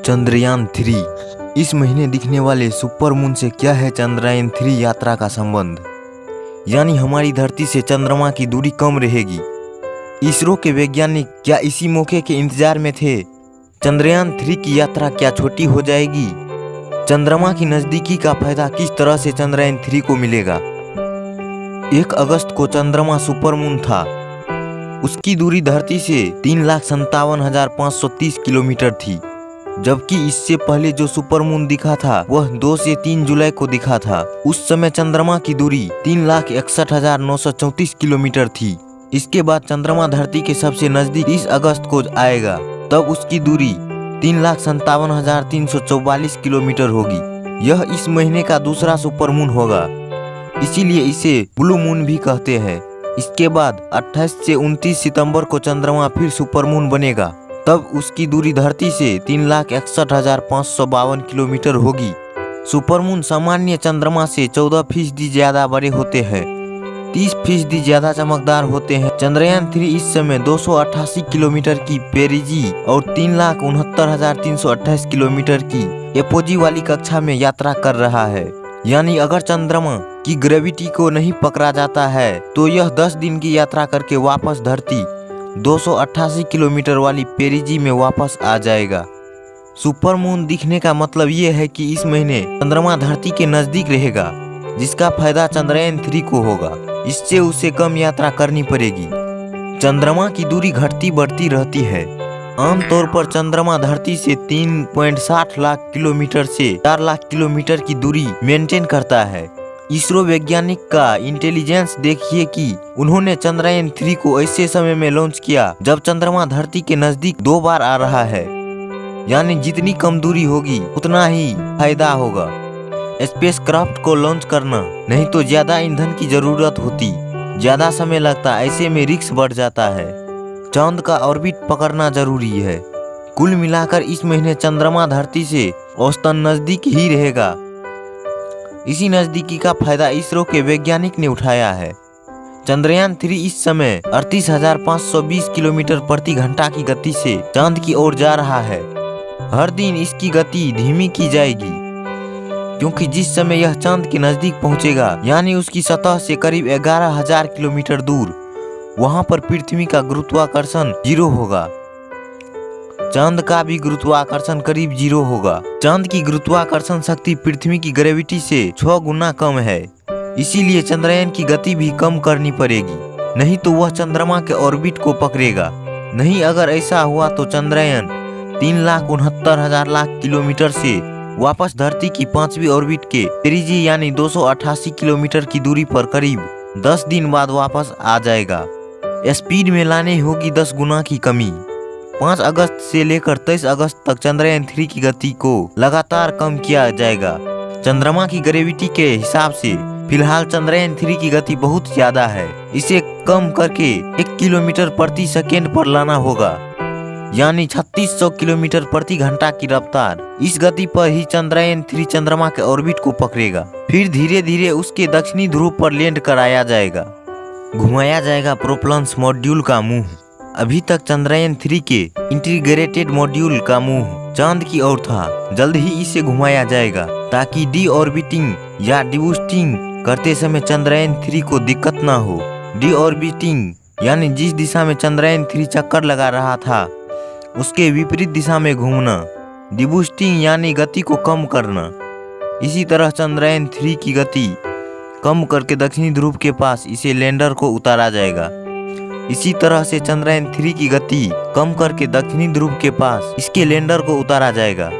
चंद्रयान 3 इस महीने दिखने वाले सुपर मून से क्या है चंद्रयान 3 यात्रा का संबंध। यानी हमारी धरती से चंद्रमा की दूरी कम रहेगी। इसरो के वैज्ञानिक क्या इसी मौके के इंतजार में थे। चंद्रयान 3 की यात्रा क्या छोटी हो जाएगी। चंद्रमा की नजदीकी का फायदा किस तरह से चंद्रयान 3 को मिलेगा। 1 अगस्त को चंद्रमा सुपर मून था। उसकी दूरी धरती से 3,57,530 किलोमीटर थी, जबकि इससे पहले जो सुपर मून दिखा था वह 2 से 3 जुलाई को दिखा था। उस समय चंद्रमा की दूरी 3,61,934 किलोमीटर थी। इसके बाद चंद्रमा धरती के सबसे नजदीक 30 अगस्त को आएगा, तब उसकी दूरी 3,57,344 किलोमीटर होगी। यह इस महीने का दूसरा सुपर मून होगा, इसीलिए इसे ब्लू मून भी कहते हैं। इसके बाद 28 से 29 सितंबर को चंद्रमा फिर सुपर मून बनेगा, तब उसकी दूरी धरती से 3,61,552 किलोमीटर होगी। सुपरमून सामान्य चंद्रमा से 14% ज्यादा बड़े होते हैं, 30% ज्यादा चमकदार होते हैं। चंद्रयान 3 इस समय 288 किलोमीटर की पेरिजी और 3,69,328 किलोमीटर की एपोजी वाली कक्षा में यात्रा कर रहा है। यानी अगर चंद्रमा की ग्रेविटी को नहीं पकड़ा जाता है तो यह 10 दिन की यात्रा करके वापस धरती 288 किलोमीटर वाली पेरिजी में वापस आ जाएगा। सुपर मून दिखने का मतलब ये है कि इस महीने चंद्रमा धरती के नजदीक रहेगा, जिसका फायदा चंद्रयान 3 को होगा। इससे उसे कम यात्रा करनी पड़ेगी। चंद्रमा की दूरी घटती बढ़ती रहती है। आमतौर पर चंद्रमा धरती से 3.60 लाख किलोमीटर से 4 लाख किलोमीटर की दूरी मेंटेन करता है। इसरो वैज्ञानिक का इंटेलिजेंस देखिए कि उन्होंने चंद्रयान 3 को ऐसे समय में लॉन्च किया जब चंद्रमा धरती के नजदीक 2 बार आ रहा है। यानी जितनी कम दूरी होगी उतना ही फायदा होगा स्पेसक्राफ्ट को लॉन्च करना, नहीं तो ज्यादा ईंधन की जरूरत होती, ज्यादा समय लगता, ऐसे में रिस्क बढ़ जाता है। चांद का ऑर्बिट पकड़ना जरूरी है। कुल मिलाकर इस महीने चंद्रमा धरती से औसतन नजदीक ही रहेगा। इसी नजदीकी का फायदा इसरो के वैज्ञानिक ने उठाया है। चंद्रयान 3 इस समय 38,520 किलोमीटर प्रति घंटा की गति से चांद की ओर जा रहा है। हर दिन इसकी गति धीमी की जाएगी, क्योंकि जिस समय यह चांद के नजदीक पहुंचेगा, यानी उसकी सतह से करीब 11,000 किलोमीटर दूर, वहां पर पृथ्वी का गुरुत्वाकर्षण 0 होगा। चांद का भी गुरुत्वाकर्षण करीब 0 होगा। चांद की गुरुत्वाकर्षण शक्ति पृथ्वी की ग्रेविटी से 6 गुना कम है, इसीलिए चंद्रयान की गति भी कम करनी पड़ेगी, नहीं तो वह चंद्रमा के ऑर्बिट को पकड़ेगा नहीं। अगर ऐसा हुआ तो चंद्रयान 3,69,000 लाख किलोमीटर से वापस धरती की 5वीं ऑर्बिट के पेरिजी यानी 288 किलोमीटर की दूरी पर करीब 10 दिन बाद वापस आ जाएगा। स्पीड में लाने होगी 10 गुना की कमी। 5 अगस्त से लेकर 23 अगस्त तक चंद्रयान 3 की गति को लगातार कम किया जाएगा। चंद्रमा की ग्रेविटी के हिसाब से फिलहाल चंद्रयान 3 की गति बहुत ज्यादा है, इसे कम करके 1 किलोमीटर प्रति सेकेंड पर लाना होगा, यानी 3600 किलोमीटर प्रति घंटा की रफ्तार। इस गति पर ही चंद्रयान 3 चंद्रमा के ऑर्बिट को पकड़ेगा, फिर धीरे धीरे उसके दक्षिणी ध्रुव पर लैंड कराया जाएगा। घुमाया जाएगा प्रोपल्शन मॉड्यूल का मुंह। अभी तक चंद्रयान 3 के इंटीग्रेटेड मॉड्यूल का मुंह चांद की ओर था, जल्द ही इसे घुमाया जाएगा ताकि डी ऑर्बिटिंग या डिबूस्टिंग करते समय चंद्रयान 3 को दिक्कत ना हो। डी ऑर्बिटिंग यानी जिस दिशा में चंद्रयान 3 चक्कर लगा रहा था उसके विपरीत दिशा में घूमना। डिबूस्टिंग यानी गति को कम करना। इसी तरह चंद्रयान 3 की गति कम करके दक्षिणी ध्रुव के पास इसे लैंडर को उतारा जाएगा। इसी तरह से चंद्रयान 3 की गति कम करके दक्षिणी ध्रुव के पास इसके लैंडर को उतारा जाएगा।